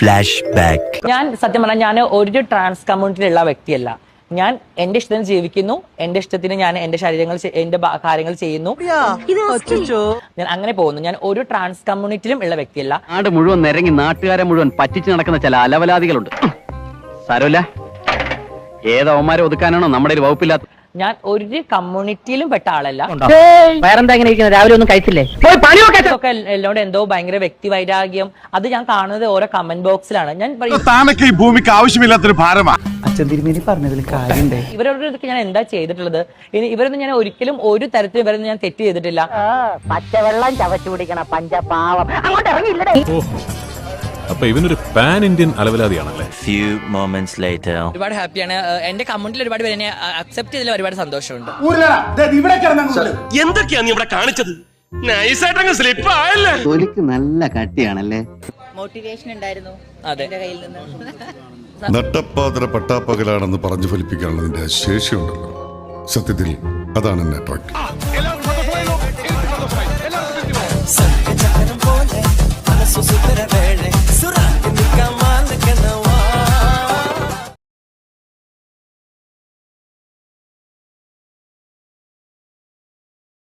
Flash back. ഞാൻ സത്യം പറഞ്ഞാൽ ഞാൻ ഒരു ട്രാൻസ് കമ്മ്യൂണിറ്റിയിലുള്ള വ്യക്തിയല്ല. ഞാൻ എന്റെ ഇഷ്ടത്തിന് ജീവിക്കുന്നു, എന്റെ ഇഷ്ടത്തിന് ഞാൻ എന്റെ എന്റെ കാര്യങ്ങൾ ചെയ്യുന്നു, ഞാൻ അങ്ങനെ പോകുന്നു. ഞാൻ ഒരു ട്രാൻസ് കമ്മ്യൂണിറ്റിയിലും ഉള്ള വ്യക്തിയല്ല. നാട് മുഴുവൻ നിരങ്ങി നാട്ടുകാരെ മുഴുവൻ പറ്റിച്ചു നടക്കുന്ന ചില അലവലാദികളുണ്ട്. സാരമില്ല, ഏതവന്മാരെ ഒതുക്കാനാണോ നമ്മുടെ ഒരു വകുപ്പില്ലാത്ത. ഞാൻ ഒരു കമ്മ്യൂണിറ്റിയിലും പെട്ട ആളല്ല. വേറെന്താ ഇങ്ങനെ ഇരിക്കുന്നത്? രാവിലെ ഒന്നും കഴിച്ചില്ലേ? ഒക്കെ എന്നോട് എന്തോ ഭയങ്കര വ്യക്തി വൈരാഗ്യം, അത് ഞാൻ കാണുന്നത് ഓരോ കമന്റ് ബോക്സിലാണ്. ഞാൻ താനൊക്കെ ഈ ഭൂമിക്ക് ആവശ്യമില്ലാത്തൊരു ഭാരമാ. അച്ഛൻ തിരുമേനി പറഞ്ഞതിൽ കാര്യമുണ്ട്. ഇവരോടൊക്കെ ഞാൻ എന്താ ചെയ്തിട്ടുള്ളത്? ഇനി ഇവരൊന്നും ഞാൻ ഒരിക്കലും ഒരു തരത്തിൽ ഇവരൊന്നും ഞാൻ തെറ്റ് ചെയ്തിട്ടില്ല. പച്ചവെള്ളം ചവച്ചു കുടിക്കണ പഞ്ചപാവം അങ്ങോട്ട് ഇറങ്ങിയില്ലേ? അപ്പൊ ഇവനൊരു പാൻ ഇന്ത്യൻ അലവലാതിയാണല്ലേ. Few moments later. ഒരുപാട് ഹാപ്പിയാണ്. എന്റെ കമ്മ്യൂണിറ്റിയിൽ ഒരുപാട് പേര് എന്നെ അക്സെപ്റ്റ് ചെയ്തതിൽ ഒരുപാട് സന്തോഷമുണ്ട്. എന്തൊക്കെയാ നീ ഇവിടെ കാണിച്ചത്? നൈസായിട്ടങ്ങ് സ്ലിപ്പ് ആയല്ലേ? തൊലിക്ക് നല്ല കട്ടിയാണല്ലേ. മോട്ടിവേഷൻ ഉണ്ടായിരുന്നു അതെ. കയ്യിൽ നിന്ന് നട്ടപ്പാതിര പട്ടാപ്പകലാണെന്ന് പറഞ്ഞു ഫലിപ്പിക്കാനുള്ള നിന്റെ ശേഷിയുണ്ടല്ലോ. സത്യത്തിൽ അതാണ് എന്നെ അട്രാക്ട്.